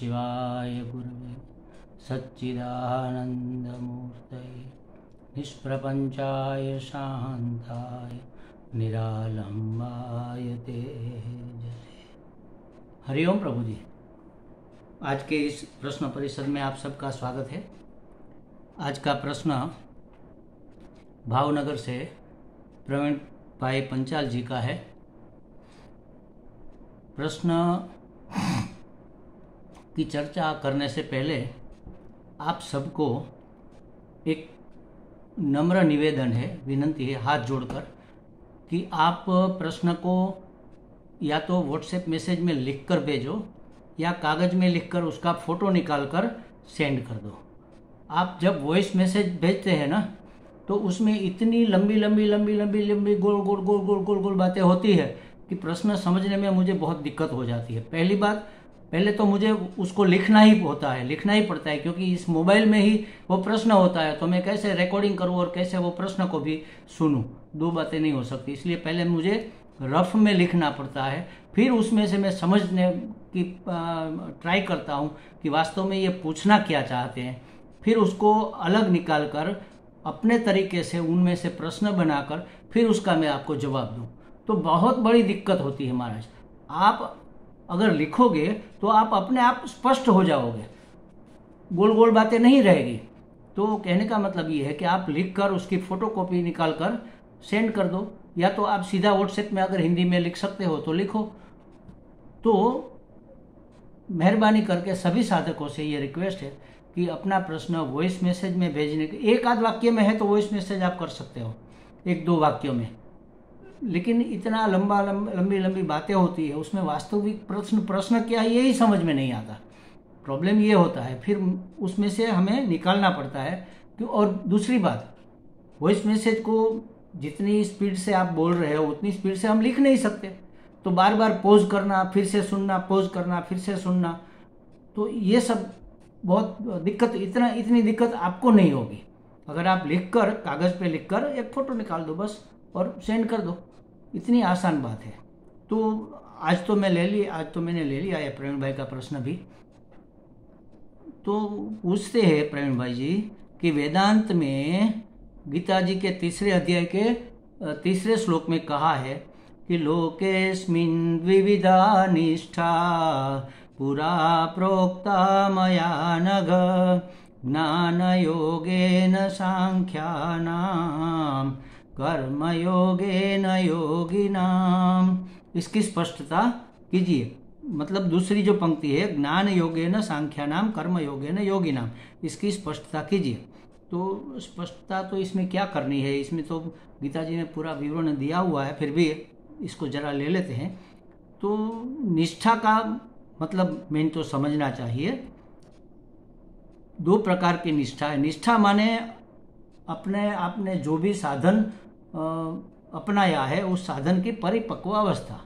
शिवाय गुरुवे सच्चिदानन्दमूर्तये निष्प्रपञ्चाय शान्ताय निरालम्बाय तेजसे। हरिओम प्रभु जी। आज के इस प्रश्न परिषद में आप सबका स्वागत है। आज का प्रश्न भावनगर से प्रवीण भाई पंचाल जी का है। प्रश्न की चर्चा करने से पहले आप सबको एक नम्र निवेदन है, विनंती है हाथ जोड़कर कि आप प्रश्न को या तो व्हाट्सएप मैसेज में लिखकर भेजो या कागज़ में लिखकर उसका फ़ोटो निकाल कर सेंड कर दो। आप जब वॉइस मैसेज भेजते हैं ना तो उसमें इतनी लंबी लंबी लंबी लंबी लंबी गोल गोल गोल गोल गोल गोल बातें होती है कि प्रश्न समझने में मुझे बहुत दिक्कत हो जाती है। पहले तो मुझे उसको लिखना ही होता है, लिखना ही पड़ता है, क्योंकि इस मोबाइल में ही वो प्रश्न होता है, तो मैं कैसे रिकॉर्डिंग करूं और कैसे वो प्रश्न को भी सुनूं, दो बातें नहीं हो सकती। इसलिए पहले मुझे रफ में लिखना पड़ता है, फिर उसमें से मैं समझने की ट्राई करता हूं कि वास्तव में ये पूछना क्या चाहते हैं, फिर उसको अलग निकाल कर अपने तरीके से उनमें से प्रश्न बनाकर फिर उसका मैं आपको जवाब दूं। तो बहुत बड़ी दिक्कत होती है महाराज। आप अगर लिखोगे तो आप अपने आप स्पष्ट हो जाओगे, गोल गोल बातें नहीं रहेगी। तो कहने का मतलब ये है कि आप लिखकर उसकी फोटोकॉपी निकाल कर सेंड कर दो, या तो आप सीधा व्हाट्सएप में अगर हिंदी में लिख सकते हो तो लिखो। तो मेहरबानी करके सभी साधकों से ये रिक्वेस्ट है कि अपना प्रश्न वॉइस मैसेज में भेजने के, एक आध वाक्य में है तो वॉइस मैसेज आप कर सकते हो, एक दो वाक्यों में, लेकिन इतना लंबी लंबी बातें होती है उसमें वास्तविक प्रश्न क्या है यही समझ में नहीं आता। प्रॉब्लम ये होता है, फिर उसमें से हमें निकालना पड़ता है कि। और दूसरी बात, वॉइस मैसेज को जितनी स्पीड से आप बोल रहे हो उतनी स्पीड से हम लिख नहीं सकते, तो बार बार पॉज करना, फिर से सुनना, पॉज करना, फिर से सुनना, तो ये सब बहुत दिक्कत, इतनी दिक्कत आपको नहीं होगी अगर आप लिखकर, कागज़ पे लिखकर एक फ़ोटो निकाल दो बस और सेंड कर दो। इतनी आसान बात है। तो आज तो मैंने ले लिया है प्रवीण भाई का प्रश्न भी। तो पूछते हैं प्रवीण भाई जी कि वेदांत में गीता जी के 3 अध्याय के 3 श्लोक में कहा है कि लोकेस्मिन् द्विविधा निष्ठा पुरा प्रोक्ता मया नघ ज्ञान योगेन सांख्यानाम कर्मयोगेन योगिनाम। इसकी स्पष्टता कीजिए। मतलब दूसरी जो पंक्ति है, ज्ञान योगेन सांख्यानाम कर्म योगेन योगिनाम, इसकी स्पष्टता कीजिए। तो स्पष्टता तो इसमें क्या करनी है, इसमें तो गीता जी ने पूरा विवरण दिया हुआ है, फिर भी इसको जरा ले लेते हैं। तो निष्ठा का मतलब मेन तो समझना चाहिए। 2 प्रकार की निष्ठा है। निष्ठा माने आपने जो भी साधन अपनाया है उस साधन की परिपक्व अवस्था,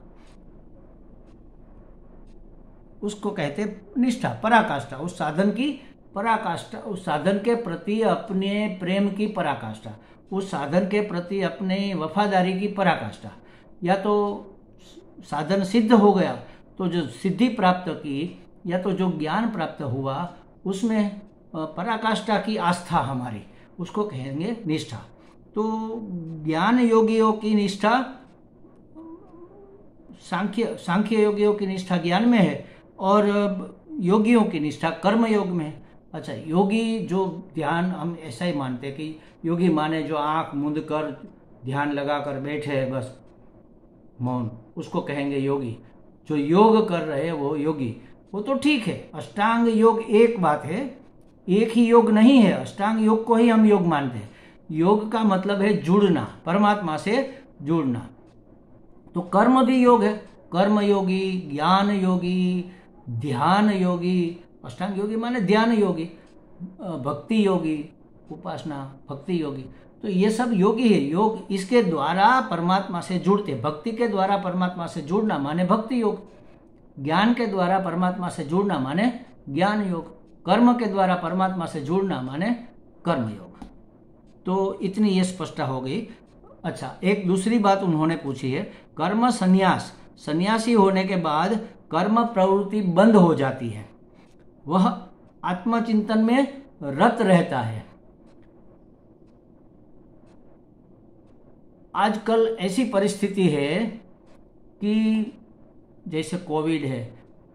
उसको कहते निष्ठा, पराकाष्ठा, उस साधन की पराकाष्ठा, उस साधन के प्रति अपने प्रेम की पराकाष्ठा, उस साधन के प्रति अपने वफादारी की पराकाष्ठा। या तो साधन सिद्ध हो गया तो जो सिद्धि प्राप्त की, या तो जो ज्ञान प्राप्त हुआ उसमें पराकाष्ठा की आस्था हमारी, उसको कहेंगे निष्ठा। तो ज्ञान योगियों की निष्ठा, सांख्य योगियों की निष्ठा ज्ञान में है और योगियों की निष्ठा कर्म योग में है। अच्छा, योगी जो ध्यान, हम ऐसा ही मानते हैं कि योगी माने जो आंख मूंद कर ध्यान लगा कर बैठे है बस मौन, उसको कहेंगे योगी। जो योग कर रहे हैं वो योगी, वो तो ठीक है। अष्टांग योग एक बात है, एक ही योग नहीं है। अष्टांग योग को ही हम योग मानते हैं। योग का मतलब है जुड़ना, परमात्मा से जुड़ना। तो कर्म भी योग है, कर्म योगी, ज्ञान योगी, ध्यान योगी। अष्टांग योगी माने ध्यान योगी, भक्ति योगी, उपासना भक्ति योगी। तो ये सब योगी है। योग इसके द्वारा परमात्मा से जुड़ते, भक्ति के द्वारा परमात्मा से जुड़ना माने भक्ति योग, ज्ञान के द्वारा परमात्मा से जुड़ना माने ज्ञान योग, कर्म के द्वारा परमात्मा से जुड़ना माने कर्म योग। तो इतनी ये स्पष्टता हो गई। अच्छा, एक दूसरी बात उन्होंने पूछी है, कर्म संन्यास, सन्यासी होने के बाद कर्म प्रवृत्ति बंद हो जाती है, वह आत्मचिंतन में रत रहता है। आजकल ऐसी परिस्थिति है कि जैसे कोविड है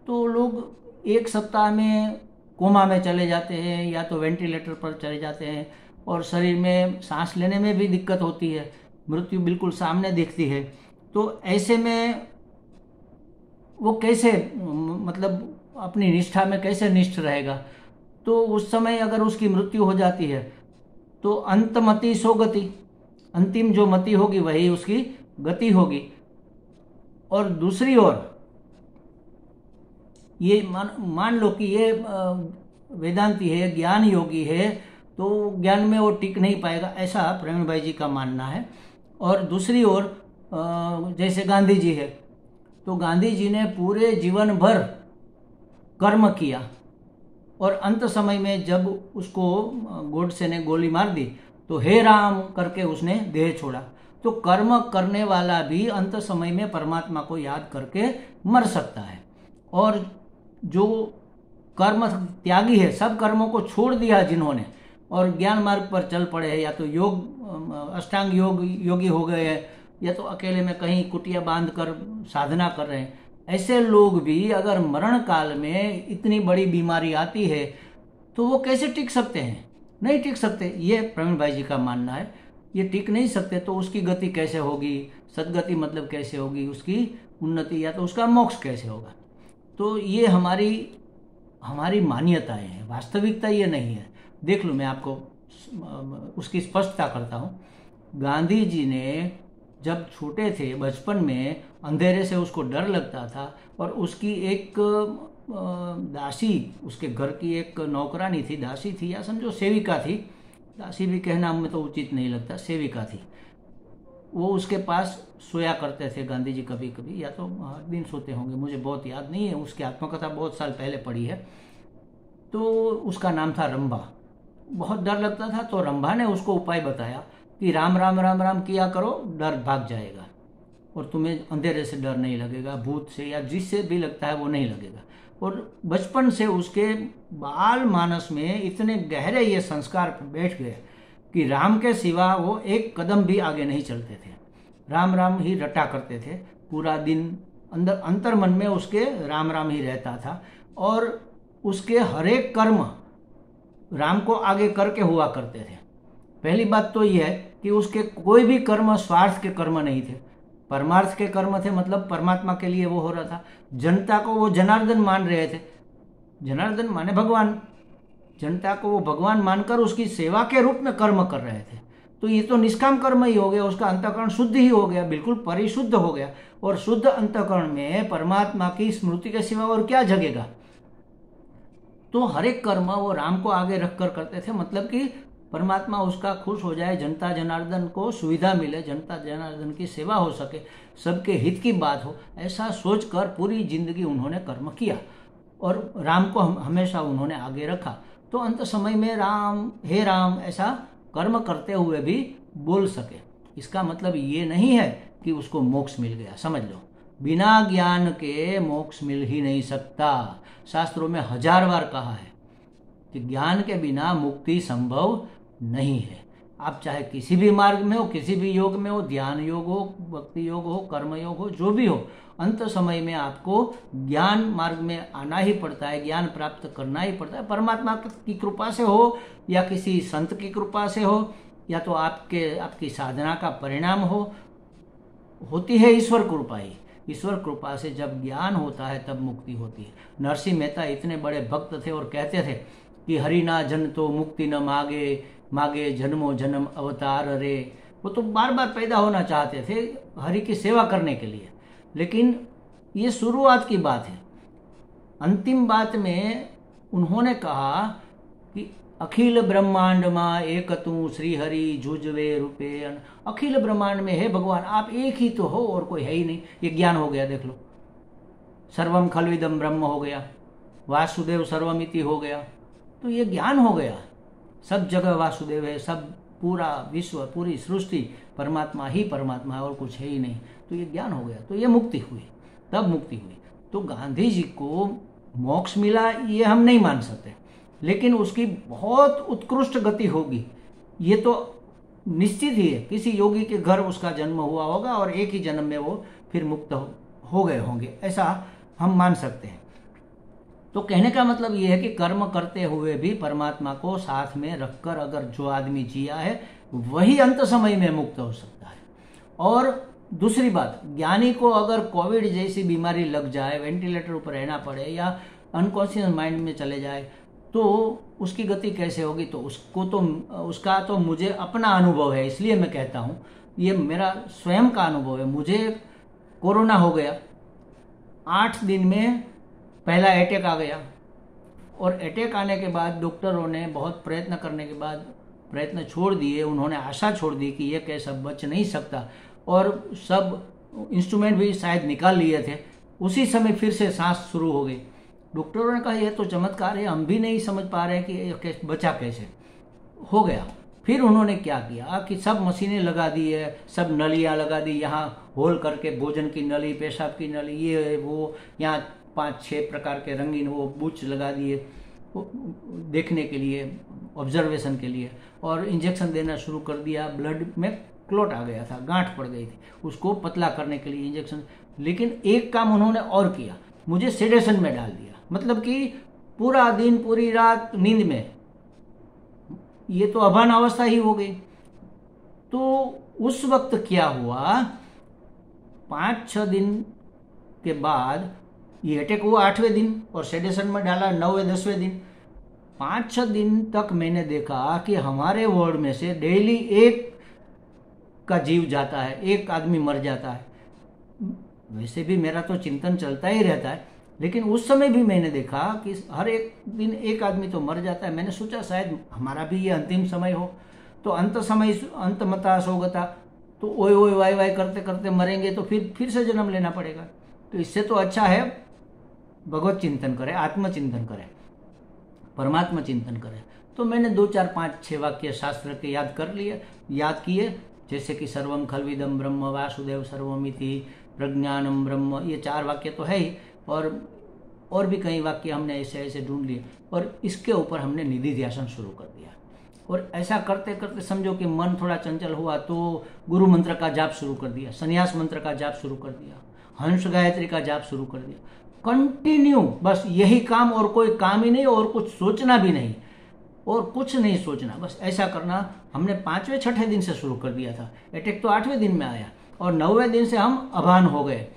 तो लोग एक सप्ताह में कोमा में चले जाते हैं या तो वेंटिलेटर पर चले जाते हैं और शरीर में सांस लेने में भी दिक्कत होती है, मृत्यु बिल्कुल सामने दिखती है। तो ऐसे में वो कैसे मतलब अपनी निष्ठा में कैसे निष्ठ रहेगा? तो उस समय अगर उसकी मृत्यु हो जाती है तो अंतमति सो गति, अंतिम जो मति होगी वही उसकी गति होगी। और दूसरी ओर ये मान लो कि ये वेदांती है, ज्ञान योगी है, तो ज्ञान में वो टिक नहीं पाएगा, ऐसा प्रवीण भाई जी का मानना है। और दूसरी ओर जैसे गांधी जी है, तो गांधी जी ने पूरे जीवन भर कर्म किया और अंत समय में जब उसको गोडसे ने गोली मार दी तो हे राम करके उसने देह छोड़ा। तो कर्म करने वाला भी अंत समय में परमात्मा को याद करके मर सकता है। और जो कर्म त्यागी है, सब कर्मों को छोड़ दिया जिन्होंने और ज्ञान मार्ग पर चल पड़े हैं, या तो योग अष्टांग योगी हो गए हैं, या तो अकेले में कहीं कुटिया बांध कर साधना कर रहे हैं, ऐसे लोग भी अगर मरण काल में इतनी बड़ी बीमारी आती है तो वो कैसे टिक सकते हैं? नहीं टिक सकते। ये प्रवीण भाई जी का मानना है, ये टिक नहीं सकते। तो उसकी गति कैसे होगी? सदगति मतलब कैसे होगी उसकी उन्नति, या तो उसका मोक्ष कैसे होगा? तो ये हमारी मान्यताएं हैं, वास्तविकता ये नहीं है। देख लो, मैं आपको उसकी स्पष्टता करता हूँ। गांधी जी ने जब छोटे थे, बचपन में अंधेरे से उसको डर लगता था और उसकी एक दासी, उसके घर की एक नौकरानी थी, दासी थी या समझो सेविका थी, दासी भी कहना में तो उचित नहीं लगता, सेविका थी, वो उसके पास सोया करते थे गांधी जी कभी कभी, या तो हर दिन सोते होंगे, मुझे बहुत याद नहीं है, उसकी आत्मकथा बहुत साल पहले पढ़ी है। तो उसका नाम था रंभा। बहुत डर लगता था तो रंभा ने उसको उपाय बताया कि राम राम राम राम किया करो, डर भाग जाएगा और तुम्हें अंधेरे से डर नहीं लगेगा, भूत से या जिससे भी लगता है वो नहीं लगेगा। और बचपन से उसके बाल मानस में इतने गहरे ये संस्कार बैठ गए कि राम के सिवा वो एक कदम भी आगे नहीं चलते थे, राम राम ही रटा करते थे, पूरा दिन अंदर अंतर मन में उसके राम राम ही रहता था। और उसके हरेक कर्म राम को आगे करके हुआ करते थे। पहली बात तो यह है कि उसके कोई भी कर्म स्वार्थ के कर्म नहीं थे, परमार्थ के कर्म थे, मतलब परमात्मा के लिए वो हो रहा था। जनता को वो जनार्दन मान रहे थे, जनार्दन माने भगवान, जनता को वो भगवान मानकर उसकी सेवा के रूप में कर्म कर रहे थे। तो ये तो निष्काम कर्म ही हो गया, उसका अंतःकरण शुद्ध ही हो गया, बिल्कुल परिशुद्ध हो गया। और शुद्ध अंतःकरण में परमात्मा की स्मृति के सिवा और क्या जगेगा? तो हर एक कर्म वो राम को आगे रखकर करते थे, मतलब कि परमात्मा उसका खुश हो जाए, जनता जनार्दन को सुविधा मिले, जनता जनार्दन की सेवा हो सके, सबके हित की बात हो, ऐसा सोचकर पूरी जिंदगी उन्होंने कर्म किया और राम को हमेशा उन्होंने आगे रखा। तो अंत समय में राम हे राम ऐसा कर्म करते हुए भी बोल सके। इसका मतलब ये नहीं है कि उसको मोक्ष मिल गया, समझ लो, बिना ज्ञान के मोक्ष मिल ही नहीं सकता। शास्त्रों में 1000 बार कहा है कि ज्ञान के बिना मुक्ति संभव नहीं है। आप चाहे किसी भी मार्ग में हो, किसी भी योग में हो, ध्यान योग हो, भक्ति योग हो, कर्म योग हो, जो भी हो, अंत समय में आपको ज्ञान मार्ग में आना ही पड़ता है, ज्ञान प्राप्त करना ही पड़ता है। परमात्मा की कृपा से हो या किसी संत की कृपा से हो, या तो आपकी साधना का परिणाम होती है ईश्वर कृपा ही। ईश्वर कृपा से जब ज्ञान होता है तब मुक्ति होती है। नरसिंह मेहता इतने बड़े भक्त थे और कहते थे कि हरि ना जन तो मुक्ति न मागे, मागे जन्मों जन्म अवतार रे। वो तो बार बार पैदा होना चाहते थे हरि की सेवा करने के लिए, लेकिन ये शुरुआत की बात है। अंतिम बात में उन्होंने कहा कि अखिल ब्रह्मांड माँ एक तू श्री हरि जुजवे रूपे। अखिल ब्रह्मांड में है भगवान, आप एक ही तो हो और कोई है ही नहीं। ये ज्ञान हो गया, देख लो, सर्वम खलविदम ब्रह्म हो गया, वासुदेव सर्वमिति हो गया, तो ये ज्ञान हो गया। सब जगह वासुदेव है, सब पूरा विश्व, पूरी सृष्टि परमात्मा ही परमात्मा है और कुछ है ही नहीं। तो ये ज्ञान हो गया, तो ये मुक्ति हुई, तब मुक्ति हुई। तो गांधी जी को मोक्ष मिला ये हम नहीं मान सकते, लेकिन उसकी बहुत उत्कृष्ट गति होगी ये तो निश्चित ही है। किसी योगी के घर उसका जन्म हुआ होगा और एक ही जन्म में वो फिर मुक्त हो गए होंगे, ऐसा हम मान सकते हैं। तो कहने का मतलब ये है कि कर्म करते हुए भी परमात्मा को साथ में रखकर अगर जो आदमी जिया है वही अंत समय में मुक्त हो सकता है। और दूसरी बात, ज्ञानी को अगर कोविड जैसी बीमारी लग जाए, वेंटिलेटर पर रहना पड़े या अनकॉन्शियस माइंड में चले जाए, तो उसकी गति कैसे होगी? तो उसका तो मुझे अपना अनुभव है, इसलिए मैं कहता हूँ, ये मेरा स्वयं का अनुभव है। मुझे कोरोना हो गया, 8 दिन में पहला अटैक आ गया, और अटैक आने के बाद डॉक्टरों ने बहुत प्रयत्न करने के बाद प्रयत्न छोड़ दिए, उन्होंने आशा छोड़ दी कि ये कैसा बच नहीं सकता, और सब इंस्ट्रूमेंट भी शायद निकाल लिए थे। उसी समय फिर से सांस शुरू हो गई। डॉक्टरों ने कहा यह तो चमत्कार है, हम भी नहीं समझ पा रहे कि ये बचा कैसे हो गया। फिर उन्होंने क्या किया कि सब मशीनें लगा दी है, सब नलियाँ लगा दी, यहाँ होल करके भोजन की नली, पेशाब की नली, ये वो, यहाँ 5-6 प्रकार के रंगीन वो बुच लगा दिए देखने के लिए, ऑब्जर्वेशन के लिए, और इंजेक्शन देना शुरू कर दिया। ब्लड में क्लॉट आ गया था, गांठ पड़ गई थी, उसको पतला करने के लिए इंजेक्शन। लेकिन एक काम उन्होंने और किया, मुझे सेडेशन में डाल दिया, मतलब कि पूरा दिन पूरी रात नींद में, ये तो अभान अवस्था ही हो गई। तो उस वक्त क्या हुआ, 5-6 दिन के बाद ये अटैक हुआ 8वें दिन, और सेडेशन में डाला 9वें-10वें दिन। 5-6 दिन तक मैंने देखा कि हमारे वार्ड में से डेली एक का जीव जाता है, एक आदमी मर जाता है। वैसे भी मेरा तो चिंतन चलता ही रहता है, लेकिन उस समय भी मैंने देखा कि हर एक दिन एक आदमी तो मर जाता है। मैंने सोचा शायद हमारा भी ये अंतिम समय हो, तो अंतमता सोगता, तो ओए ओए वाई वाई करते करते मरेंगे, तो फिर से जन्म लेना पड़ेगा। तो इससे तो अच्छा है भगवत चिंतन करें, आत्मचिंतन करें, परमात्मा चिंतन करें। तो मैंने 2, 4, 5, 6 वाक्य शास्त्र के याद किए, जैसे कि सर्वम खल्विदम ब्रह्म वासुदेव सर्वमिति प्रज्ञानम ब्रह्म, ये 4 वाक्य तो है ही, और भी कई वाक्य हमने ऐसे ऐसे ढूंढ लिए, और इसके ऊपर हमने निधि ध्यान शुरू कर दिया। और ऐसा करते करते समझो कि मन थोड़ा चंचल हुआ तो गुरु मंत्र का जाप शुरू कर दिया, संन्यास मंत्र का जाप शुरू कर दिया, हंस गायत्री का जाप शुरू कर दिया। कंटिन्यू बस यही काम, और कोई काम ही नहीं, और कुछ सोचना भी नहीं, और कुछ नहीं सोचना, बस ऐसा करना। हमने 5वें-6ठे दिन से शुरू कर दिया था। अटैक तो 8वें दिन में आया, और 9वें दिन से हम अभान हो गए।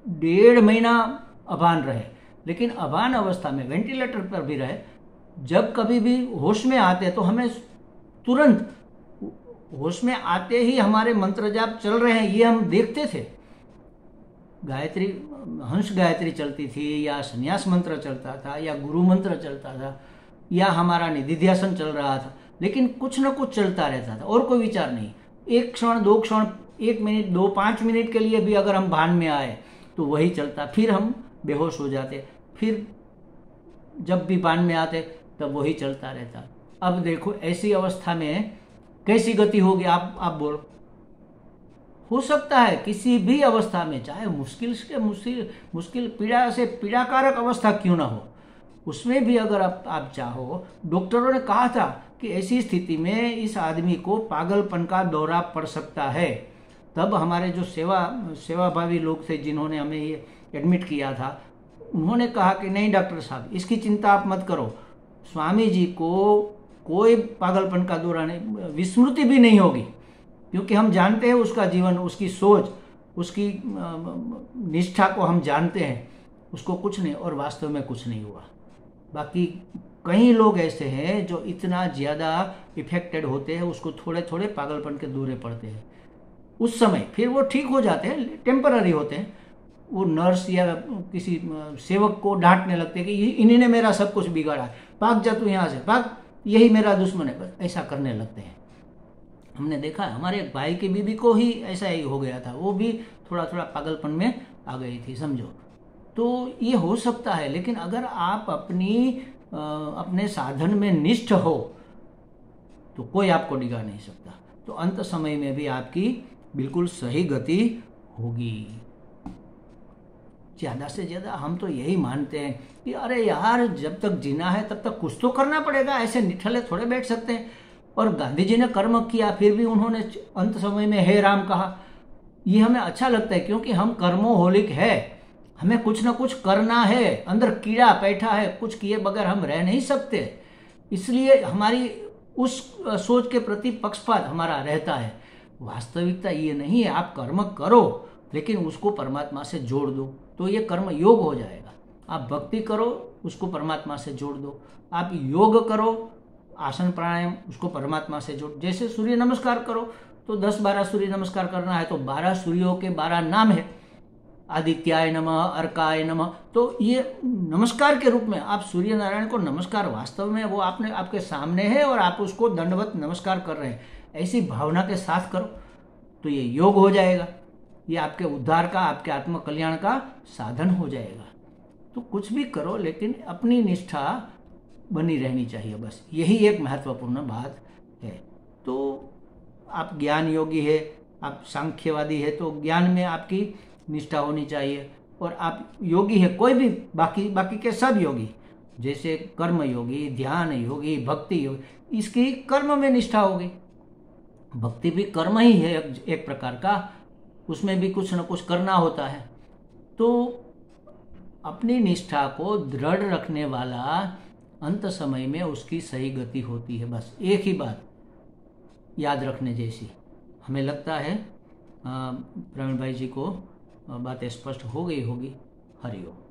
1.5 महीना अभान रहे, लेकिन अभान अवस्था में वेंटिलेटर पर भी रहे। जब कभी भी होश में आते तो हमें तुरंत होश में आते ही हमारे मंत्र जाप चल रहे हैं ये हम देखते थे। गायत्री, हंस गायत्री चलती थी, या संन्यास मंत्र चलता था, या गुरु मंत्र चलता था, या हमारा निधिध्यासन चल रहा था, लेकिन कुछ न कुछ चलता रहता था और कोई विचार नहीं। 1 क्षण 2 क्षण 1 मिनट 2-5 मिनट के लिए भी अगर हम भान में आए तो वही चलता, फिर हम बेहोश हो जाते, फिर जब भी भान में आते तब वही चलता रहता। अब देखो ऐसी अवस्था में कैसी गति होगी, आप बोलो। हो सकता है किसी भी अवस्था में, चाहे मुश्किल पीड़ा से पीड़ाकारक अवस्था क्यों ना हो, उसमें भी अगर आप चाहो, डॉक्टरों ने कहा था कि ऐसी स्थिति में इस आदमी को पागलपन का दौरा पड़ सकता है। तब हमारे जो सेवाभावी लोग थे जिन्होंने हमें ये एडमिट किया था, उन्होंने कहा कि नहीं डॉक्टर साहब, इसकी चिंता आप मत करो, स्वामी जी को कोई पागलपन का दौरा नहीं, विस्मृति भी नहीं होगी, क्योंकि हम जानते हैं उसका जीवन, उसकी सोच, उसकी निष्ठा को हम जानते हैं, उसको कुछ नहीं, और वास्तव में कुछ नहीं हुआ। बाकी कई लोग ऐसे हैं जो इतना ज़्यादा इफेक्टेड होते हैं, उसको थोड़े थोड़े पागलपन के दौरे पड़ते हैं, उस समय फिर वो ठीक हो जाते हैं, टेम्पररी होते हैं। वो नर्स या किसी सेवक को डांटने लगते हैं कि इन्हीं ने मेरा सब कुछ बिगाड़ा, भाग जा तू यहाँ से, भाग, यही मेरा दुश्मन है, बस ऐसा करने लगते हैं। हमने देखा है, हमारे एक भाई की बीबी को ही ऐसा ही हो गया था, वो भी थोड़ा थोड़ा पागलपन में आ गई थी, समझो। तो ये हो सकता है, लेकिन अगर आप अपने साधन में निष्ठ हो तो कोई आपको डिगा नहीं सकता। तो अंत समय में भी आपकी बिल्कुल सही गति होगी। ज़्यादा से ज़्यादा हम तो यही मानते हैं कि अरे यार, जब तक जीना है तब तक कुछ तो करना पड़ेगा, ऐसे निठल्ले थोड़े बैठ सकते हैं। और गांधी जी ने कर्म किया, फिर भी उन्होंने अंत समय में हे राम कहा। ये हमें अच्छा लगता है क्योंकि हम कर्मोहोलिक है, हमें कुछ ना कुछ करना है, अंदर कीड़ा बैठा है, कुछ किए बगैर हम रह नहीं सकते। इसलिए हमारी उस सोच के प्रति पक्षपात हमारा रहता है। वास्तविकता ये नहीं है, आप कर्म करो लेकिन उसको परमात्मा से जोड़ दो तो ये कर्म योग हो जाएगा। आप भक्ति करो, उसको परमात्मा से जोड़ दो। आप योग करो, आसन प्राणायाम, उसको परमात्मा से जोड़। जैसे सूर्य नमस्कार करो तो 10-12 सूर्य नमस्कार करना है तो 12 सूर्यों के 12 नाम है, आदित्याय नमः, अर्काय नमः। तो ये नमस्कार के रूप में आप सूर्य नारायण को नमस्कार, वास्तव में वो आपने आपके सामने है और आप उसको दंडवत नमस्कार कर रहे हैं, ऐसी भावना के साथ करो तो ये योग हो जाएगा। ये आपके उद्धार का, आपके आत्म कल्याण का साधन हो जाएगा। तो कुछ भी करो लेकिन अपनी निष्ठा बनी रहनी चाहिए, बस यही एक महत्वपूर्ण बात है। तो आप ज्ञान योगी है, आप सांख्यवादी है तो ज्ञान में आपकी निष्ठा होनी चाहिए। और आप योगी है कोई भी, बाकी के सब योगी, जैसे कर्म योगी, ध्यान योगी, भक्ति योगी, इसकी कर्म में निष्ठा होगी। भक्ति भी कर्म ही है एक प्रकार का, उसमें भी कुछ न कुछ करना होता है। तो अपनी निष्ठा को दृढ़ रखने वाला अंत समय में उसकी सही गति होती है। बस एक ही बात याद रखने जैसी। हमें लगता है प्रवीण भाई जी को बातें स्पष्ट हो गई होगी। हरिओम।